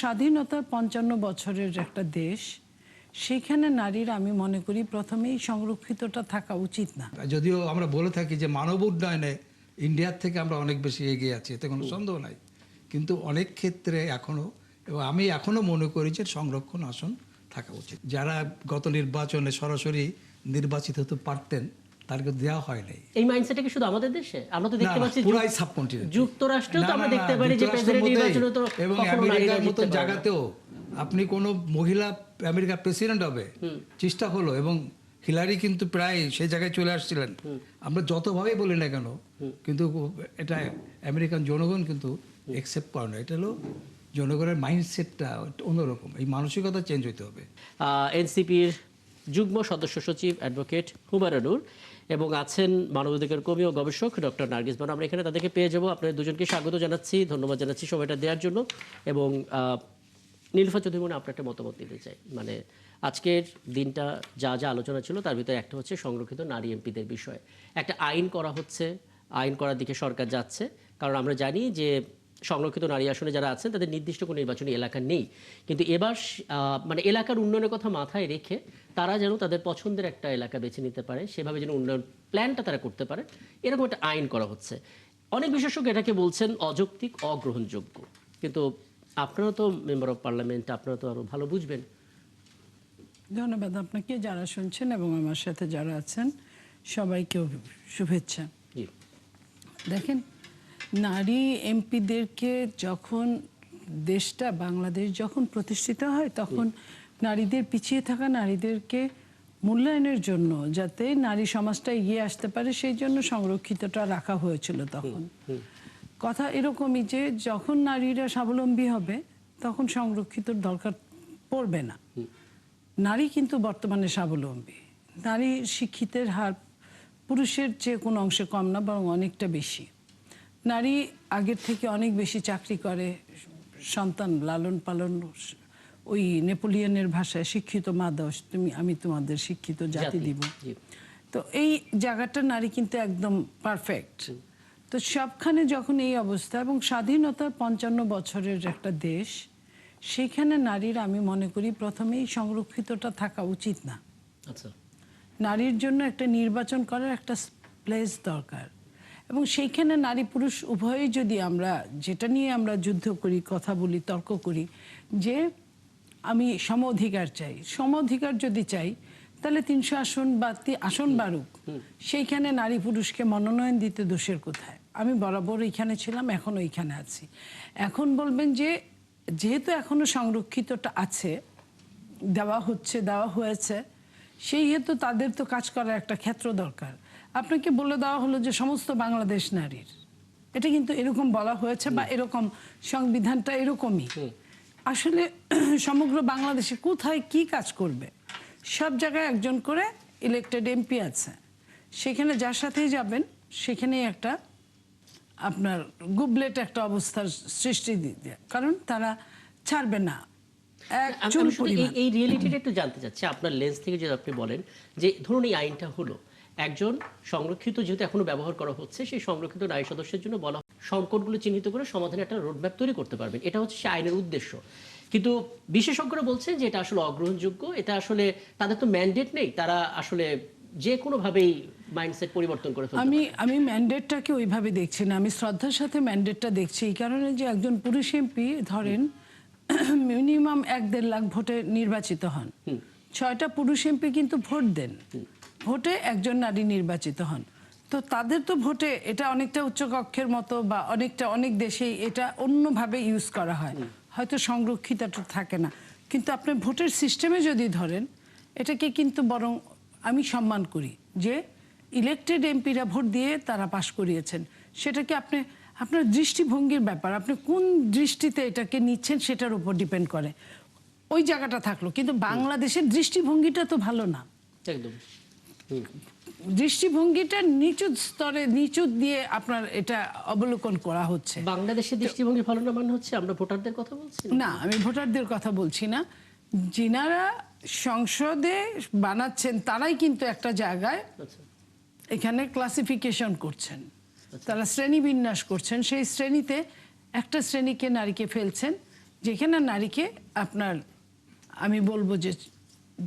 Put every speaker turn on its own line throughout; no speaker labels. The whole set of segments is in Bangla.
স্বাধীনতার ৫৫ বছরের একটা দেশ, সেখানে নারীর আমি মনে করি প্রথমেই সংরক্ষিতটা থাকা উচিত না।
যদিও আমরা বলে থাকি যে মানব উন্নয়নে ইন্ডিয়ার থেকে আমরা অনেক বেশি এগিয়ে আছি, এতে কোনো সন্দেহ নাই, কিন্তু অনেক ক্ষেত্রে এখনো, এবং আমি এখনো মনে করি যে সংরক্ষণ আসন থাকা উচিত। যারা গত নির্বাচনে সরাসরি নির্বাচিত হতে পারতেন তাদেরকে দেওয়া হয় নাই।
এই মাইন্ডসেটটা কি শুধু আমাদের দেশে? আমরা তো দেখতে পাচ্ছি
পুরাই সাবকন্টিনেন্ট,
যুক্তরাষ্ট্রেও তো আমরা দেখতে পারি যে প্রেসিডেন্ট নির্বাচনে তো
এবং আমেরিকার মতো জায়গাতেও আপনি কোন মহিলা আমেরিকার প্রেসিডেন্ট হবে চেষ্টা হলো, এবং হিলারি কিন্তু প্রায় সেই জায়গায় চলে আসছিলেন। আমরা যতভাবেই বলি না কেন, কিন্তু এটা আমেরিকান জনগণ কিন্তু একসেপ্ট করে না। এটা হলো জনগণের মাইন্ডসেটটা অন্যরকম, এই মানসিকতা চেঞ্জ হইতে হবে।
এনসিপির যুগ্ম সদস্য সচিব অ্যাডভোকেট হুমায়ুন নূর এবং আছেন মানবাধিকার কর্মী ও গবেষক ডক্টর নার্গিস বানু। আমরা এখানে তাদেরকে পেয়ে যাবো। আপনাদের দুজনকে স্বাগত জানাচ্ছি, ধন্যবাদ জানাচ্ছি সময়টা দেওয়ার জন্য। এবং নীলুফা চৌধুরী, আপনার একটা মতামত দিতে চাই। মানে আজকের দিনটা যা যা আলোচনা ছিল তার ভিতরে একটা হচ্ছে সংরক্ষিত নারী এমপিদের বিষয়ে একটা আইন করা হচ্ছে, আইন করার দিকে সরকার যাচ্ছে। কারণ আমরা জানি যে সংরক্ষিত নারী আসনে যারা আছেন তাদের নির্দিষ্ট কোনো নির্বাচনী এলাকা নেই, কিন্তু এবার মানে এলাকার উন্নয়নের কথা মাথায় রেখে তারা যেন তাদের পছন্দের একটা এলাকা বেছে নিতে পারে, সেভাবে যেন উন্নয়ন প্ল্যানটা তারা করতে পারে, এরকম একটা আইন করা হচ্ছে। অনেক বিশেষজ্ঞ এটাকে বলছেন অযৌক্তিক, অগ্রহণযোগ্য, কিন্তু আপনারা তো মেম্বার অফ পার্লামেন্ট, আপনারা তো আরো ভালো বুঝবেন।
ধন্যবাদ আপনাকে, যারা শুনছেন এবং আমার সাথে যারা আছেন সবাইকে শুভেচ্ছা। দেখেন, নারী এমপিদেরকে যখন দেশটা বাংলাদেশ যখন প্রতিষ্ঠিত হয়, তখন নারীদের পিছিয়ে থাকা নারীদেরকে মূল্যায়নের জন্য, যাতে নারী সমাজটা এগিয়ে আসতে পারে, সেই জন্য সংরক্ষিতটা রাখা হয়েছিল। তখন কথা এরকমই যে যখন নারীরা স্বাবলম্বী হবে তখন সংরক্ষিতর দরকার পড়বে না। নারী কিন্তু বর্তমানে স্বাবলম্বী, নারী শিক্ষিতের হার পুরুষের চেয়ে কোনো অংশে কম না, বরং অনেকটা বেশি। নারী আগের থেকে অনেক বেশি চাকরি করে, সন্তান লালন পালন, ওই নেপোলিয়নের ভাষায় শিক্ষিত মা দশ, আমি তোমাদের শিক্ষিত জাতি দিব। তো এই জায়গাটা নারী কিন্তু একদম পারফেক্ট। তো সবখানে যখন এই অবস্থা, এবং স্বাধীনতার ৫৫ বছরের একটা দেশ, সেখানে নারীর আমি মনে করি প্রথমেই সংরক্ষিতটা থাকা উচিত না।
আচ্ছা,
নারীর জন্য একটা নির্বাচন করার একটা প্লেস দরকার, এবং সেইখানে নারী পুরুষ উভয়ই যদি আমরা যেটা নিয়ে আমরা যুদ্ধ করি, কথা বলি, তর্ক করি যে আমি সম অধিকার চাই, সম অধিকার যদি চাই তাহলে ৩০০ আসন বা আসন বাড়ুক, সেইখানে নারী পুরুষকে মনোনয়ন দিতে দোষের কোথায়? আমি বরাবর এইখানে ছিলাম, এখন ওইখানে আছি। এখন বলবেন যে যেহেতু এখনো সংরক্ষিতটা আছে, দেওয়া হচ্ছে, দেওয়া হয়েছে, সেই হেতু তাদের তো কাজ করার একটা ক্ষেত্র দরকার। আপনাকে বলে দেওয়া হলো যে সমস্ত বাংলাদেশ নারীর, এটা কিন্তু এরকম বলা হয়েছে, বা এরকম সংবিধানটা এরকমই। আসলে সমগ্র বাংলাদেশে কোথায় কি কাজ করবে? সব জায়গায় একজন করে ইলেক্টেড এমপি আছে, সেখানে যার সাথেই যাবেন সেখানেই একটা আপনার গুবলেট একটা অবস্থার সৃষ্টি দিয়ে, কারণ তারা ছাড়বে না।
এই রিয়েলিটিটা একটু জানতে চাচ্ছি আপনার লেন্স থেকে, যদি আপনি বলেন যে ধরুন এই আইনটা হলো, একজন সংরক্ষিত যেহেতু এখনো ব্যবহার করা হচ্ছে, সেই সংরক্ষিত নারী সদস্যের জন্য বলা সংকটগুলো চিহ্নিত করে সমাধানের একটা রোডম্যাপ তৈরি করতে পারবেন, এটা হচ্ছে সেই আইনের উদ্দেশ্য। কিন্তু বিশেষজ্ঞরা বলছেন যে এটা আসলে অগ্রহণযোগ্য, এটা আসলে তাদের তো ম্যান্ডেট নেই, তারা আসলে যে কোনোভাবেই মাইন্ডসেট পরিবর্তন করে ফেলতে পারে।
আমি ম্যান্ডেটটাকে ওইভাবে দেখছি না, আমি শ্রদ্ধার সাথে ম্যান্ডেটটা দেখছি এই কারণে যে একজন পুরুষ এমপি ধরেন মিনিমাম ১-১.৫ লাখ ভোটে নির্বাচিত হন, ৬টা পুরুষ এমপি কিন্তু ভোট দেন, ভোটে একজন নারী নির্বাচিত হন। তো তাদের তো ভোটে এটা অনেকটা উচ্চকক্ষের মতো, বা অনেক দেশেই এটা অন্যভাবে ইউজ করা হয়, হয়তো সংরক্ষিতটা থাকে না। কিন্তু আপনি ভোটের সিস্টেমে যদি ধরেন, এটাকে কিন্তু বরং আমি সম্মান করি যে ইলেক্টেড এমপিরা ভোট দিয়ে তারা পাশ করিয়েছেন। সেটাকে আপনার দৃষ্টিভঙ্গির ব্যাপার, আপনি কোন দৃষ্টিতে এটাকে নিচ্ছেন সেটার উপর ডিপেন্ড করে, ওই জায়গাটা থাকলো। কিন্তু বাংলাদেশের দৃষ্টিভঙ্গিটা তো ভালো না,
একদম
দৃষ্টিভঙ্গিটা নিচু স্তরে, নিচু দিয়ে আপনার এটা অবলোকন করা হচ্ছে।
বাংলাদেশের দৃষ্টিভঙ্গি ভালো না মানে হচ্ছে আমরা ভোটারদের কথা বলছি
না, আমি ভোটারদের কথা বলছি না, যিনারা সংসদে বানাচ্ছেন তারাই কিন্তু একটা জায়গায় এখানে ক্লাসিফিকেশন করছেন, তারা শ্রেণী বিন্যাস করছেন, সেই শ্রেণীতে একটা শ্রেণীকে নারীকে ফেলছেন, যেখানে নারীকে আপনার আমি বলবো যে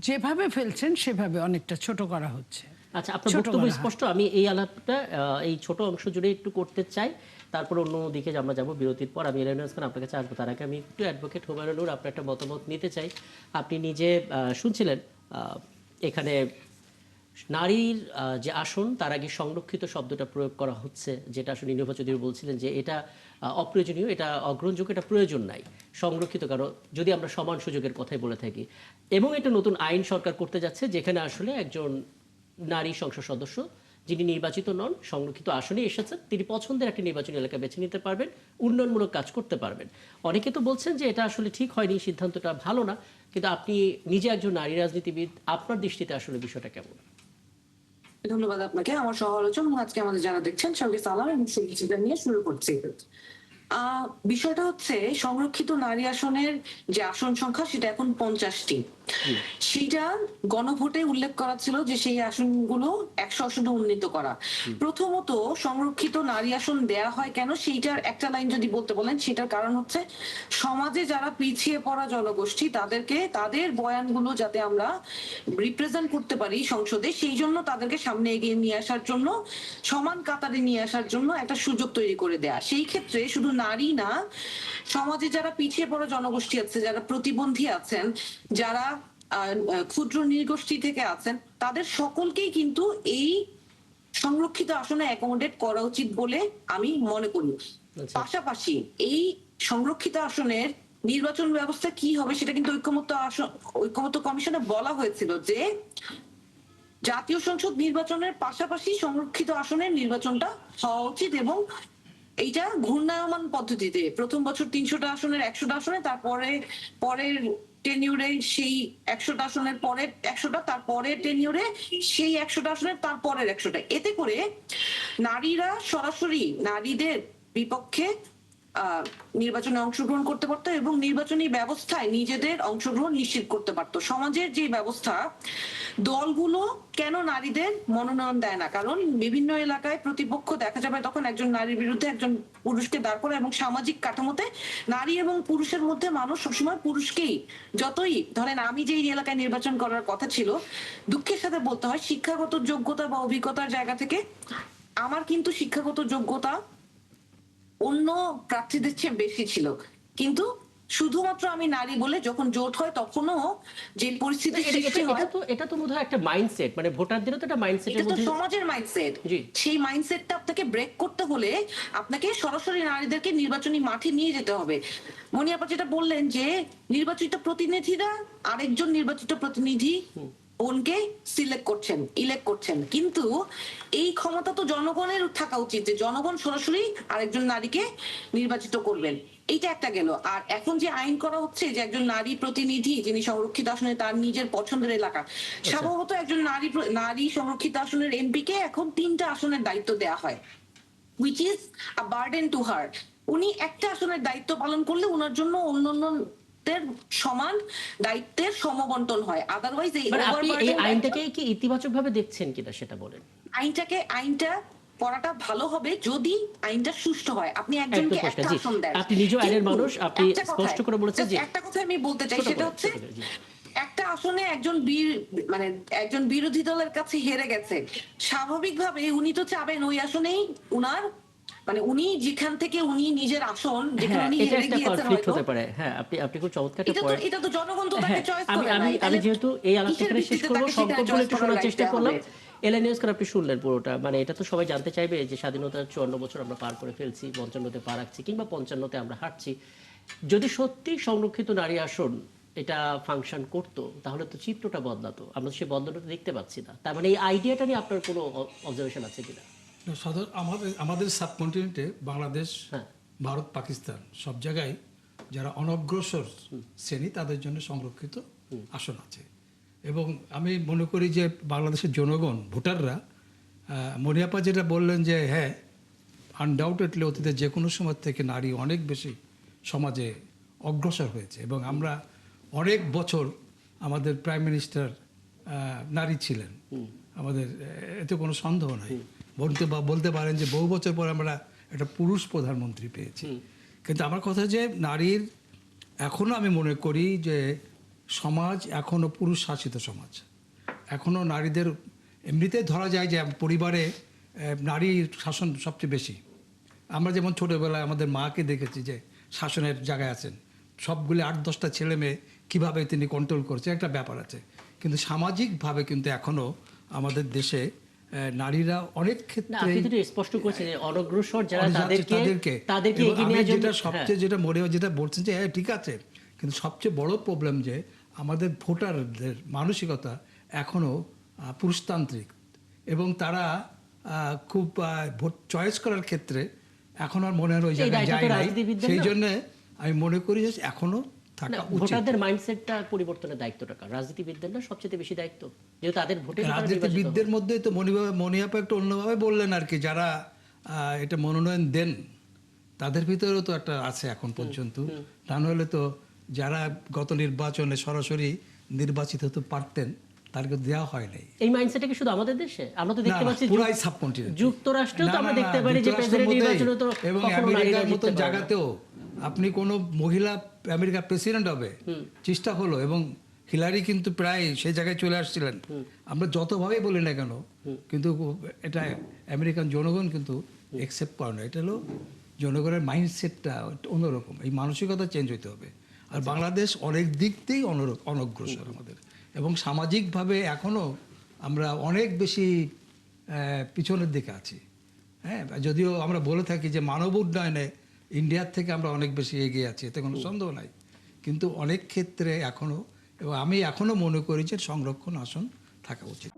যেভাবে ফেলছেন সেভাবে অনেকটা ছোট করা হচ্ছে।
আচ্ছা, আপনার
ছোট
বক্তব্য
করা হয়।
স্পষ্ট। আমি এই আলাপটা এই ছোট অংশ জুড়ে একটু করতে চাই, তারপর অন্য দিকে আমরা যাব বিরতির পর। আমি এলানুর খান আপনার কাছে আসবো, তার আগে আমি একটু অ্যাডভোকেট হুমায়ুনুর আপনার একটা মতামত নিতে চাই। আপনি নিজে শুনছিলেন এখানে নারীর যে আসন, তার আগে সংরক্ষিত শব্দটা প্রয়োগ করা হচ্ছে, যেটা আসলে নির্ভা চৌধুরী বলছিলেন যে এটা অপ্রয়োজনীয়, এটা অগ্রহণযোগ্য, এটা প্রয়োজন নাই সংরক্ষিত, কারণ যদি আমরা সমান সুযোগের কথাই বলে থাকি। এবং এটা নতুন আইন সরকার করতে যাচ্ছে, যেখানে আসলে একজন নারী সংসদ সদস্য যিনি নির্বাচিত নন, সংরক্ষিত আসনে এসেছেন, তিনি পছন্দের একটি নির্বাচনী এলাকা বেছে নিতে পারবেন, উন্নয়নমূলক কাজ করতে পারবেন। অনেকে তো বলছেন যে এটা আসলে ঠিক হয়নি, সিদ্ধান্তটা ভালো না, কিন্তু আপনি নিজে একজন নারী রাজনীতিবিদ, আপনার দৃষ্টিতে আসলে বিষয়টা কেমন?
ধন্যবাদ আপনাকে। আমার সহ-আলোচক এবং আজকে আমাদের যারা দেখছেন সবাইকে সালাম এবং শুভেচ্ছা নিয়ে শুরু করছি। বিষয়টা হচ্ছে সংরক্ষিত নারী আসনের যে আসন সংখ্যা সেটা এখন 50টি। সেটা গণভোটে উল্লেখ করা ছিল যে সেই আসনগুলো 100 আসনে উন্নীত করা। প্রথমত সংরক্ষিত নারী আসন দেয়া হয় কেন, সেইটার একটা লাইন যদি বলতে বলেন, সেটার কারণ হচ্ছে সমাজে যারা পিছিয়ে পড়া জনগোষ্ঠী তাদেরকে তাদের বয়ানগুলো যাতে আমরা রিপ্রেজেন্ট করতে পারি সংসদে, সেই জন্য তাদেরকে সামনে এগিয়ে নিয়ে আসার জন্য, সমান কাতারে নিয়ে আসার জন্য একটা সুযোগ তৈরি করে দেয়া। সেই ক্ষেত্রে শুধু নারী না, সমাজে যারা পিছিয়ে পড়া জনগোষ্ঠী আছে, যারা প্রতিবন্ধী আছেন, যারা ক্ষুদ্র নৃগোষ্ঠী থেকে আছেন, তাদের সকলকেই কিন্তু এই সংরক্ষিত আসনে অ্যাকোমোডেট করা উচিত বলে আমি মনে করি। পাশাপাশি এই সংরক্ষিত আসনের নির্বাচন ব্যবস্থা কি হবে সেটা কিন্তু ঐকমত্য কমিশনে বলা হয়েছিল যে জাতীয় সংসদ নির্বাচনের পাশাপাশি সংরক্ষিত আসনের নির্বাচনটা হওয়া উচিত, এবং এইটা ঘূর্ণায়মান পদ্ধতিতে প্রথম বছর 300টা আসনের 100টা আসনে, তারপরে পরের টেনিউরে সেই 100টা আসনের পরের 100টা, তারপরের টেনিউরে সেই 100টা আসনের তারপরের 100টা। এতে করে নারীরা সরাসরি নারীদের বিপক্ষে নির্বাচনে অংশগ্রহণ করতে পারতো এবং নির্বাচনী ব্যবস্থায় নিজেদের অংশগ্রহণ নিশ্চিত করতে পারতো। সমাজের যে ব্যবস্থা, দলগুলো কেন নারীদের মনোনয়ন দেয় না? কারণ বিভিন্ন এলাকায় প্রতিপক্ষ দেখা যাবে তখন একজন নারীর বিরুদ্ধে একজন পুরুষকে দাঁড় করে, এবং সামাজিক কাঠামোতে নারী এবং পুরুষের মধ্যে মানুষ সবসময় পুরুষকেই, যতই ধরেন আমি যে এলাকায় নির্বাচন করার কথা ছিল, দুঃখের সাথে বলতে হয় শিক্ষাগত যোগ্যতা বা অভিজ্ঞতার জায়গা থেকে আমার কিন্তু শিক্ষাগত যোগ্যতা অন্য প্রার্থীদের চেয়ে বেশি ছিল, কিন্তু শুধুমাত্র আমি নারী বলে যখন জোট হয় তখনও যে পরিস্থিতি সৃষ্টি হয়,
এটা তো বোধহয় একটা মাইন্ডসেট, মানে ভোটারদেরও তো একটা মাইন্ডসেটের
এটা তো
মধ্যে,
সমাজের মাইন্ডসেট। সেই মাইন্ডসেটটা আপনাকে ব্রেক করতে হলে আপনাকে সরাসরি নারীদেরকে নির্বাচনী মাঠে নিয়ে যেতে হবে। মনি আপা যেটা বললেন যে নির্বাচিত প্রতিনিধিরা আরেকজন নির্বাচিত প্রতিনিধি বোনকে ইলেক্ট করছেন, কিন্তু এই ক্ষমতা তো জনগণের থাকা উচিত যে জনগণ সরাসরি আরেকজন নারীকে নির্বাচিত করবেন। এইটা একটা গেল। আর এখন যে আইন করা হচ্ছে যে একজন নারী প্রতিনিধি যিনি সংরক্ষিত আসনে তার নিজের পছন্দের এলাকা, স্বভাবত একজন নারী সংরক্ষিত আসনের এমপি কে এখন 3টা আসনের দায়িত্ব দেয়া হয়, which is a burden to her. উনি একটা আসনের দায়িত্ব পালন করলে উনার জন্য অন্যান্য সমান দায়িত্বের সমবন্টন হয়। আদারওয়াইজ
আপনি এই আইনটাকে কি ইতিবাচক ভাবে দেখছেন কিনা সেটা বলেন।
আইনটা করাটা ভালো হবে যদি আইনটা সুষ্ঠু হয়। আপনি একজনকে একটা আসন দেন,
আপনি নিজে আইনের মানুষ, আপনি স্পষ্ট করে বলেছেন যে
একটা কথা আমি বলতে চাই, সেটা হচ্ছে একটা আসনে একজন বিরোধী দলের কাছে হেরে গেছে, স্বাভাবিকভাবে উনি তো চাবেন ওই আসনেই উনার উনি যেখান থেকে উনি নিজের আসন যেখানে উনি হেরে গিয়েছেন
হতে পারে। হ্যাঁ, আপনি খুব চমৎকার একটা পয়েন্ট।
এটা তো জনগণ তো তাকে চয়েস করে।
আমি যেহেতু এই আলাপটা শেষ করব, সংক্ষেপে একটু শোনার চেষ্টা করলাম। এলএনএস করে আপনি শুনলেন পুরোটা, মানে এটা তো সবাই জানতে চাইবে যে স্বাধীনতার 54 বছর আমরা পার করে ফেলছি, 55তে পা রাখছি কিংবা 55তে আমরা হাঁটছি। যদি সত্যি সংরক্ষিত নারী আসন এটা ফাংশন করতো, তাহলে তো চিত্রটা বদলাতো। আমরা সেই বদলানোটা দেখতে পাচ্ছি না। তার মানে এই আইডিয়াটা নিয়ে আপনার কোনো অবজারভেশন আছে কিনা?
আমাদের সাবকন্টিনেন্টে বাংলাদেশ, ভারত, পাকিস্তান সব জায়গায় যারা অনগ্রসর শ্রেণী তাদের জন্য সংরক্ষিত আসন আছে। এবং আমি মনে করি যে বাংলাদেশের জনগণ, ভোটাররা, মনিয়াপা যেটা বললেন যে হ্যাঁ, আনডাউটেডলি অতীতে যে কোনো সময় থেকে নারী অনেক বেশি সমাজে অগ্রসর হয়েছে, এবং আমরা অনেক বছর আমাদের প্রাইম মিনিস্টার নারী ছিলেন, আমাদের এতে কোনো সন্দেহ নাই। বলতে পারেন যে বহু বছর পর আমরা একটা পুরুষ প্রধানমন্ত্রী পেয়েছি। কিন্তু আমার কথা যে নারীর এখনো আমি মনে করি যে সমাজ এখনো পুরুষ শাসিত সমাজ। এখনো নারীদের এমনিতে ধরা যায় যে পরিবারে নারী শাসন সবচেয়ে বেশি। আমরা যেমন ছোটোবেলায় আমাদের মাকে দেখেছি যে শাসনের জায়গায় আছেন, সবগুলি 8-10টা ছেলে মেয়ে কীভাবে তিনি কন্ট্রোল করছে একটা ব্যাপার আছে। কিন্তু সামাজিকভাবে কিন্তু এখনো আমাদের দেশে নারীরা অনেক
না,
ক্ষেত্রে
আপনি তো একটু স্পষ্ট করেছেন যে অনগ্রসর যারা তাদেরকে
এবং
এগিয়ে
আমি
নেওয়ার জন্য।
যেটা সবচেয়ে যেটা মনে হয় যেটা বলছেন যে হ্যাঁ ঠিক আছে, কিন্তু সবচেয়ে বড় প্রবলেম যে আমাদের ভোটারদের মানসিকতা এখনো পুরুষতান্ত্রিক এবং তারা খুব ভোট চয়েস করার ক্ষেত্রে এখন আর মনে হয় ওই
এই
জায়গায়
দায়িত্ব
যায়
তো
নাই।
রাজনীতিবিদদের
সেই
না?
জন্য আমি মনে করি যে এখনো
না,
থাকা উচিত।
ভোটারদের মাইন্ডসেটটা পরিবর্তনের দায়িত্বটা কার? রাজনীতিবিদদের না সবচেয়ে বেশি দায়িত্ব, যেহেতু তাদের ভোটে
রাজনীতিবিদদের মধ্যে তো মনিয়াপা একটু অন্যভাবে বললেন আর কি, যারা এটা মনোনয়ন দেন তাদের ভিতরেও তো একটা আছে এখন পর্যন্ত। তা নাহলে তো যারা গত নির্বাচনে সরাসরি নির্বাচিত হতে পারতেন তাদেরকে দেওয়া হয় নাই।
এই মাইন্ডসেটটা কি শুধু আমাদের দেশে? আমরা তো দেখতে পাচ্ছি
পুরাই সাবকন্টিনেন্ট,
যুক্তরাষ্ট্রেও তো আমরা দেখতে পারি যে প্রেসিডেন্ট নির্বাচনে তো
এবং
কখনো নারীরা
আমেরিকার
জিততে
মতো
পারে না।
জায়গাতেও আপনি কোনো মহিলা আমেরিকার প্রেসিডেন্ট হবে চেষ্টা হলো, এবং হিলারি কিন্তু প্রায় সেই জায়গায় চলে আসছিলেন। আমরা যতভাবেই বলি না কেন, কিন্তু এটা আমেরিকান জনগণ কিন্তু একসেপ্ট করে না। এটা হলো জনগণের মাইন্ডসেটটা অন্যরকম, এই মানসিকতা চেঞ্জ হতে হবে। আর বাংলাদেশ অনেক দিক দিয়েই অনগ্রসর আমাদের, এবং সামাজিকভাবে এখনো আমরা অনেক বেশি পিছনের দিকে আছি। হ্যাঁ, যদিও আমরা বলে থাকি যে মানব উন্নয়নে ইন্ডিয়ার থেকে আমরা অনেক বেশি এগিয়ে আছি, এতে কোনো সন্দেহ নাই, কিন্তু অনেক ক্ষেত্রে এখনো, এবং আমি এখনো মনে করি যে সংরক্ষণ আসন থাকা উচিত।